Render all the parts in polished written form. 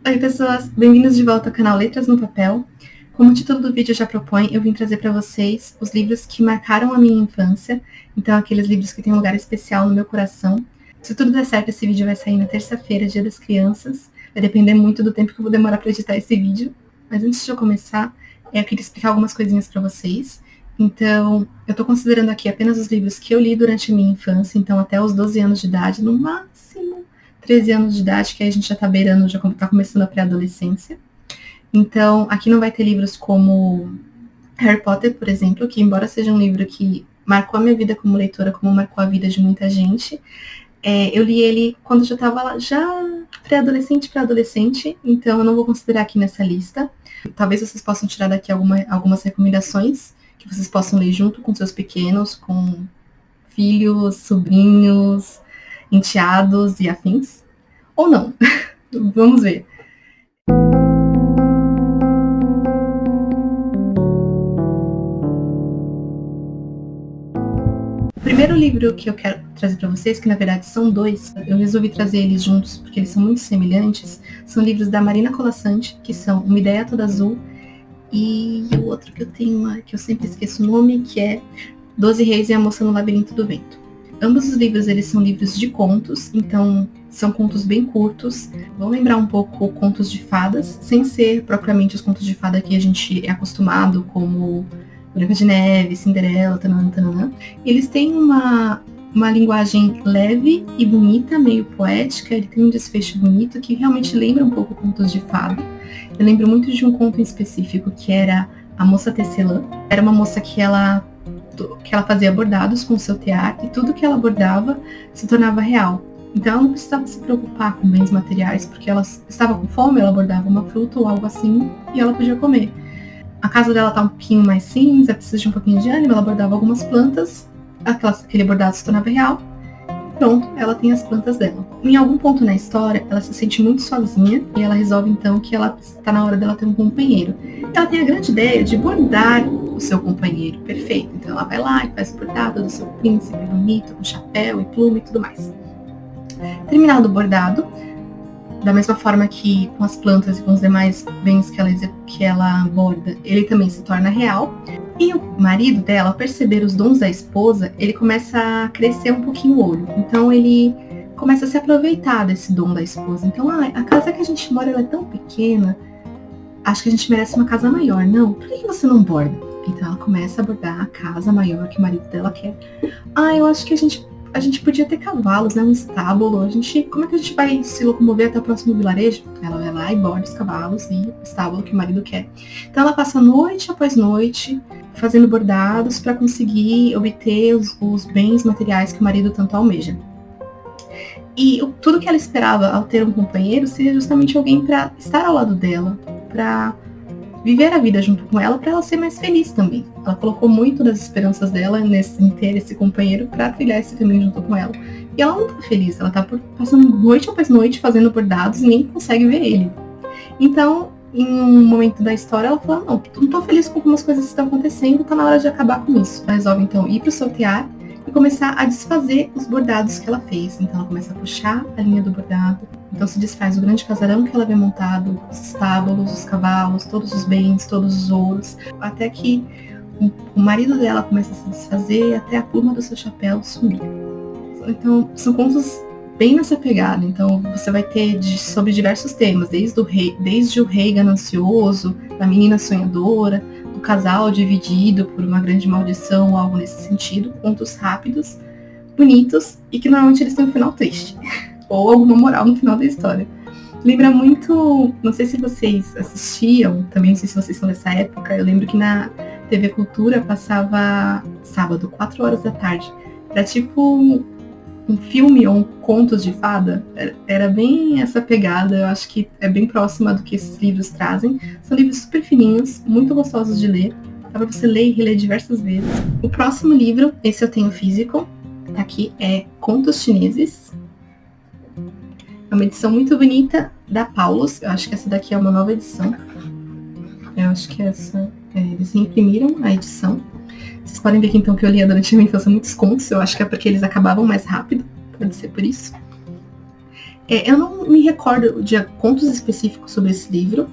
Oi, pessoas, bem-vindos de volta ao canal Letras no Papel. Como o título do vídeo já propõe, eu vim trazer para vocês os livros que marcaram a minha infância, então aqueles livros que têm um lugar especial no meu coração. Se tudo der certo, esse vídeo vai sair na terça-feira, Dia das Crianças. Vai depender muito do tempo que eu vou demorar para editar esse vídeo. Mas antes de eu começar, eu queria explicar algumas coisinhas para vocês. Então, eu estou considerando aqui apenas os livros que eu li durante a minha infância, então até os 12 anos de idade, no máximo 13 anos de idade, que aí a gente já está beirando, já está começando a pré-adolescência. Então, aqui não vai ter livros como Harry Potter, por exemplo, que embora seja um livro que marcou a minha vida como leitora, como marcou a vida de muita gente, eu li ele quando eu já estava lá, já pré-adolescente para adolescente, então eu não vou considerar aqui nessa lista. Talvez vocês possam tirar daqui algumas recomendações que vocês possam ler junto com seus pequenos, com filhos, sobrinhos, enteados e afins. Ou não. Vamos ver. O primeiro livro que eu quero trazer para vocês, que na verdade são dois, eu resolvi trazer eles juntos porque eles são muito semelhantes, são livros da Marina Colasanti, que são Uma Ideia Toda Azul, e o outro que eu tenho, que eu sempre esqueço o nome, que é 12 Reis e a Moça no Labirinto do Vento. Ambos os livros, eles são livros de contos, então são contos bem curtos, vão lembrar um pouco contos de fadas, sem ser propriamente os contos de fada que a gente é acostumado, como Branca de Neve, Cinderela, tanana, tanana. Eles têm uma linguagem leve e bonita, meio poética, ele tem um desfecho bonito que realmente lembra um pouco contos de fada. Eu lembro muito de um conto em específico, que era A Moça Tecelã. Era uma moça que ela fazia bordados com o seu tear, e tudo que ela bordava se tornava real. Então ela não precisava se preocupar com bens materiais, porque ela estava com fome, ela bordava uma fruta ou algo assim, e ela podia comer. A casa dela tá um pouquinho mais cinza, precisa de um pouquinho de ânimo, ela bordava algumas plantas, aquele bordado se tornava real, pronto, ela tem as plantas dela. Em algum ponto na história, ela se sente muito sozinha e ela resolve então que ela está na hora dela ter um companheiro. Ela tem a grande ideia de bordar o seu companheiro perfeito. Então ela vai lá e faz o bordado do seu príncipe bonito, com chapéu e pluma e tudo mais. Terminado o bordado, da mesma forma que com as plantas e com os demais bens que ela borda, ele também se torna real. E o marido dela, ao perceber os dons da esposa, ele começa a crescer um pouquinho o olho. Então ele começa a se aproveitar desse dom da esposa. Então, a casa que a gente mora ela é tão pequena, acho que a gente merece uma casa maior. Não, por que você não borda? Então ela começa a bordar a casa maior que o marido dela quer. Eu acho que a gente podia ter cavalos, né? Um estábulo. Como é que a gente vai se locomover até o próximo vilarejo? Ela vai lá e borda os cavalos e o estábulo que o marido quer. Então ela passa noite após noite fazendo bordados para conseguir obter os bens materiais que o marido tanto almeja. E tudo que ela esperava ao ter um companheiro seria justamente alguém para estar ao lado dela, para viver a vida junto com ela, para ela ser mais feliz também. Ela colocou muito das esperanças dela em ter esse companheiro para trilhar esse caminho junto com ela. E ela não tá feliz, ela tá passando noite após noite fazendo bordados e nem consegue ver ele. Então, em um momento da história, ela fala, não tô feliz com como as coisas estão acontecendo, tá na hora de acabar com isso. Ela resolve então ir pro seu tear e começar a desfazer os bordados que ela fez. Então ela começa a puxar a linha do bordado. Então se desfaz o grande casarão que ela havia montado, os estábulos, os cavalos, todos os bens, todos os ouros, até que o marido dela começa a se desfazer, até a pluma do seu chapéu sumir. Então são contos bem nessa pegada. Então você vai ter sobre diversos temas, desde o rei ganancioso, da menina sonhadora, do casal dividido por uma grande maldição, algo nesse sentido, contos rápidos, bonitos e que normalmente eles têm um final triste ou alguma moral no final da história. Lembra muito, não sei se vocês assistiam, também não sei se vocês são dessa época, eu lembro que na TV Cultura passava sábado, 4 horas da tarde, era tipo um filme ou um contos de fada, era bem essa pegada, eu acho que é bem próxima do que esses livros trazem. São livros super fininhos, muito gostosos de ler, dá pra você ler e reler diversas vezes. O próximo livro, esse eu tenho físico, tá aqui, é Contos Chineses. É uma edição muito bonita da Paulus, eu acho que essa daqui é uma nova edição. Eu acho que eles reimprimiram a edição. Vocês podem ver que então que eu lia durante a minha infância muitos contos, eu acho que é porque eles acabavam mais rápido, pode ser por isso. Eu não me recordo de contos específicos sobre esse livro,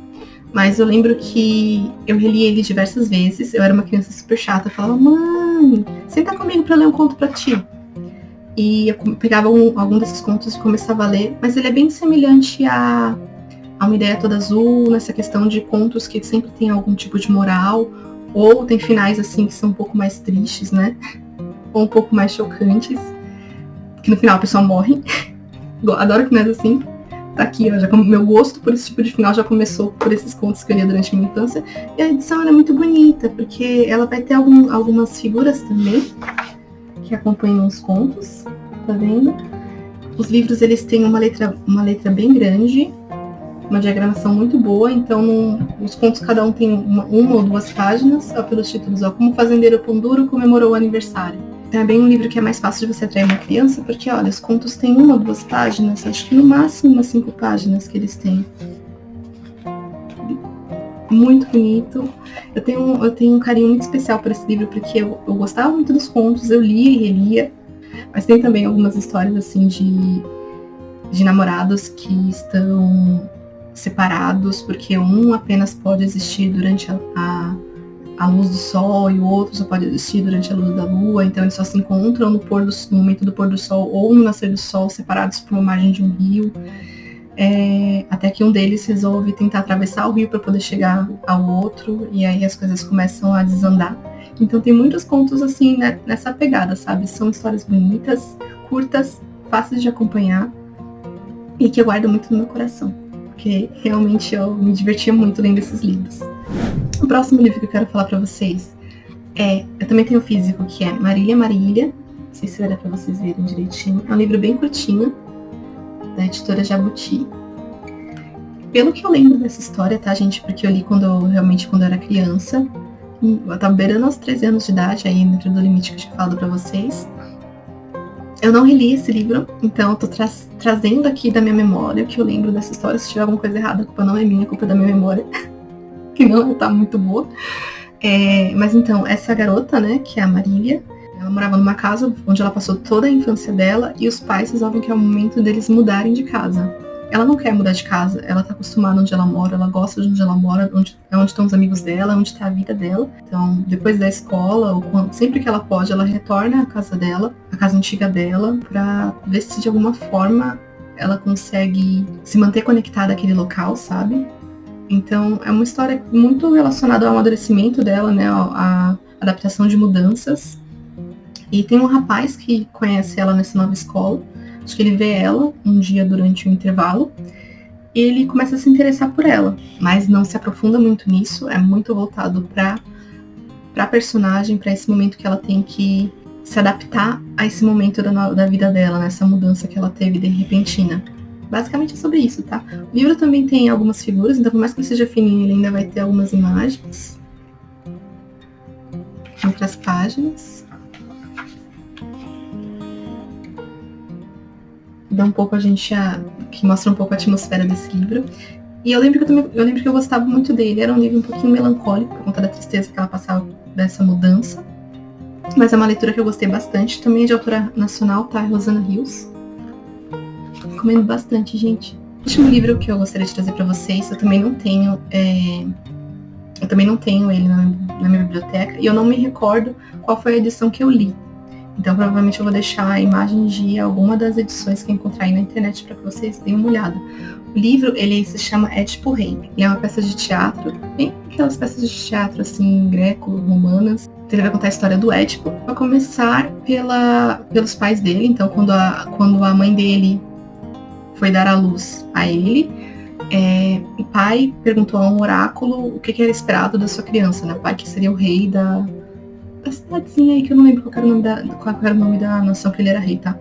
mas eu lembro que eu reli ele diversas vezes. Eu era uma criança super chata, eu falava, mãe, senta comigo pra ler um conto pra ti. E eu pegava algum desses contos e começava a ler, mas ele é bem semelhante a Uma Ideia Toda Azul, nessa questão de contos que sempre tem algum tipo de moral, ou tem finais assim que são um pouco mais tristes, né? Ou um pouco mais chocantes, que no final a pessoa morre. Adoro finais assim. Tá aqui, ó, meu gosto por esse tipo de final já começou por esses contos que eu lia durante a minha infância. E a edição é muito bonita, porque ela vai ter algumas figuras também que acompanham os contos, tá vendo? Os livros, eles têm uma letra bem grande, uma diagramação muito boa, então os contos cada um tem uma ou duas páginas, só pelos títulos, ó, Como o Fazendeiro Pão Duro comemorou o aniversário. Então é bem um livro que é mais fácil de você atrair uma criança, porque, olha, os contos têm uma ou duas páginas, acho que no máximo umas 5 páginas que eles têm. Muito bonito. Eu tenho um carinho muito especial por esse livro, porque eu gostava muito dos contos, eu lia e relia, mas tem também algumas histórias, assim, de namorados que estão separados, porque um apenas pode existir durante a luz do sol e o outro só pode existir durante a luz da lua, então eles só se encontram no momento do pôr do sol ou no nascer do sol, separados por uma margem de um rio, até que um deles resolve tentar atravessar o rio para poder chegar ao outro, e aí as coisas começam a desandar. Então tem muitos contos assim, né, nessa pegada, sabe? São histórias bonitas, curtas, fáceis de acompanhar e que eu guardo muito no meu coração, porque realmente eu me divertia muito lendo esses livros. O próximo livro que eu quero falar pra vocês eu também tenho físico, que é Marília, Marília. Não sei se vai dar pra vocês verem direitinho. É um livro bem curtinho, da editora Jabuti. Pelo que eu lembro dessa história, tá, gente? Porque eu li quando eu era criança. Eu tava beirando aos 13 anos de idade, aí dentro do limite que eu tinha falado pra vocês. Eu não reli esse livro, então eu tô trazendo aqui da minha memória o que eu lembro dessa história. Se tiver alguma coisa errada, a culpa não é minha, a culpa é da minha memória. Que não tá muito boa. Mas então, essa garota, né, que é a Marília, ela morava numa casa onde ela passou toda a infância dela, e os pais resolvem que é o momento deles mudarem de casa. Ela não quer mudar de casa, ela tá acostumada onde ela mora, ela gosta de onde ela mora, onde estão os amigos dela, onde tá a vida dela. Então, depois da escola, ou sempre que ela pode, ela retorna à casa dela, à casa antiga dela, pra ver se de alguma forma ela consegue se manter conectada àquele local, sabe? Então, é uma história muito relacionada ao amadurecimento dela, né, à adaptação de mudanças. E tem um rapaz que conhece ela nessa nova escola. Acho que ele vê ela um dia durante o intervalo. E ele começa a se interessar por ela, mas não se aprofunda muito nisso. É muito voltado para a personagem, para esse momento que ela tem que se adaptar a esse momento da vida dela, nessa mudança que ela teve de repentina. Basicamente é sobre isso, tá? O livro também tem algumas figuras, então por mais que ele seja fininho, ele ainda vai ter algumas imagens entre as páginas. Dá um pouco que mostra um pouco a atmosfera desse livro. E eu lembro que eu gostava muito dele. Era um livro um pouquinho melancólico por conta da tristeza que ela passava dessa mudança. Mas é uma leitura que eu gostei bastante. Também é de autora nacional, tá? Rosana Rios. Recomendo bastante, gente. O último livro que eu gostaria de trazer para vocês, eu também não tenho ele na minha biblioteca, e eu não me recordo qual foi a edição que eu li. Então provavelmente eu vou deixar a imagem de alguma das edições que eu encontrar aí na internet para que vocês deem uma olhada. O livro, ele se chama Édipo Rei. Ele é uma peça de teatro, bem aquelas peças de teatro assim, greco-romanas. Ele vai contar a história do Édipo. Vai começar pelos pais dele. Então quando a mãe dele foi dar à luz a ele, o pai perguntou a um oráculo o que era esperado da sua criança, né? O pai que seria o rei da cidadezinha aí, que eu não lembro qual era o nome da nação que ele era rei, tá?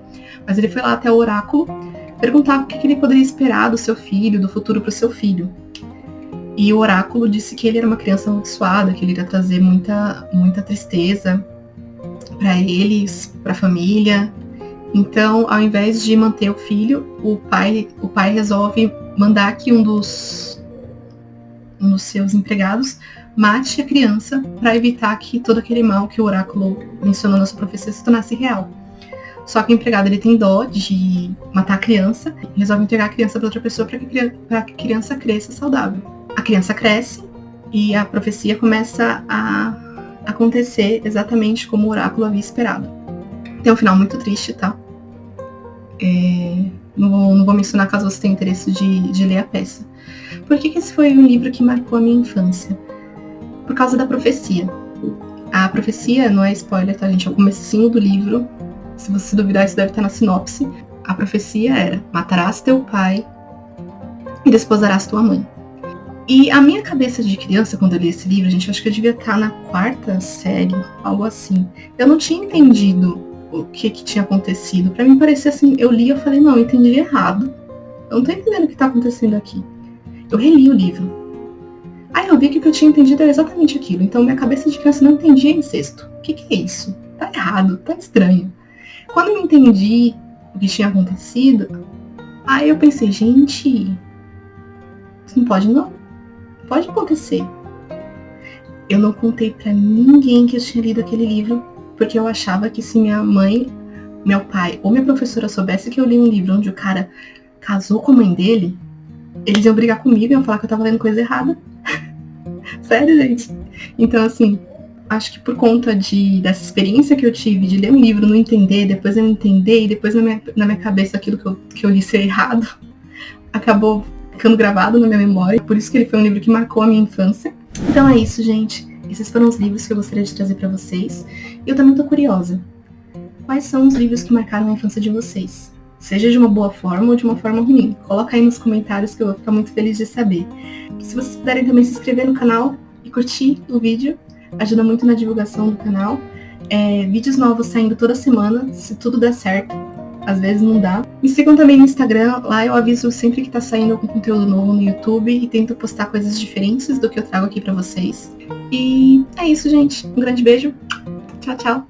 Mas ele foi lá até o oráculo perguntar o que ele poderia esperar do seu filho, do futuro para o seu filho. E o oráculo disse que ele era uma criança amaldiçoada, que ele iria trazer muita, muita tristeza para eles, para a família. Então, ao invés de manter o filho, o pai resolve mandar que um dos seus empregados mate a criança para evitar que todo aquele mal que o oráculo mencionou na sua profecia se tornasse real. Só que o empregado ele tem dó de matar a criança e resolve entregar a criança para outra pessoa para que a criança cresça saudável. A criança cresce e a profecia começa a acontecer exatamente como o oráculo havia esperado. Tem um final muito triste, tá? Não vou mencionar caso você tenha interesse de ler a peça. Por que esse foi um livro que marcou a minha infância? Por causa da profecia. A profecia, não é spoiler, tá, gente? É o comecinho do livro. Se você duvidar, isso deve estar na sinopse. A profecia era: matarás teu pai e desposarás tua mãe. E a minha cabeça de criança, quando eu li esse livro, gente, eu acho que eu devia estar na 4ª série, algo assim. Eu não tinha entendido o que tinha acontecido. Pra mim parecia assim, eu li e eu falei, não, eu entendi errado. Eu não tô entendendo o que tá acontecendo aqui. Eu reli o livro. Aí eu vi que o que eu tinha entendido era exatamente aquilo. Então minha cabeça de criança não entendia incesto. O que é isso? Tá errado, tá estranho. Quando eu entendi o que tinha acontecido, aí eu pensei, gente, isso não pode não. Pode acontecer. Eu não contei pra ninguém que eu tinha lido aquele livro, porque eu achava que se minha mãe, meu pai ou minha professora soubesse que eu li um livro onde o cara casou com a mãe dele, eles iam brigar comigo e iam falar que eu tava lendo coisa errada. Sério, gente. Então, assim, acho que por conta dessa experiência que eu tive de ler um livro, não entender, depois eu entender, e depois na minha cabeça aquilo que eu li ser errado, acabou ficando gravado na minha memória. Por isso que ele foi um livro que marcou a minha infância. Então é isso, gente. Esses foram os livros que eu gostaria de trazer pra vocês. E eu também tô curiosa. Quais são os livros que marcaram a infância de vocês? Seja de uma boa forma ou de uma forma ruim. Coloca aí nos comentários que eu vou ficar muito feliz de saber. Se vocês puderem também se inscrever no canal e curtir o vídeo, ajuda muito na divulgação do canal. Vídeos novos saindo toda semana, se tudo der certo. Às vezes não dá. Me sigam também no Instagram, lá eu aviso sempre que tá saindo algum conteúdo novo no YouTube e tento postar coisas diferentes do que eu trago aqui pra vocês. E é isso, gente. Um grande beijo. Tchau, tchau.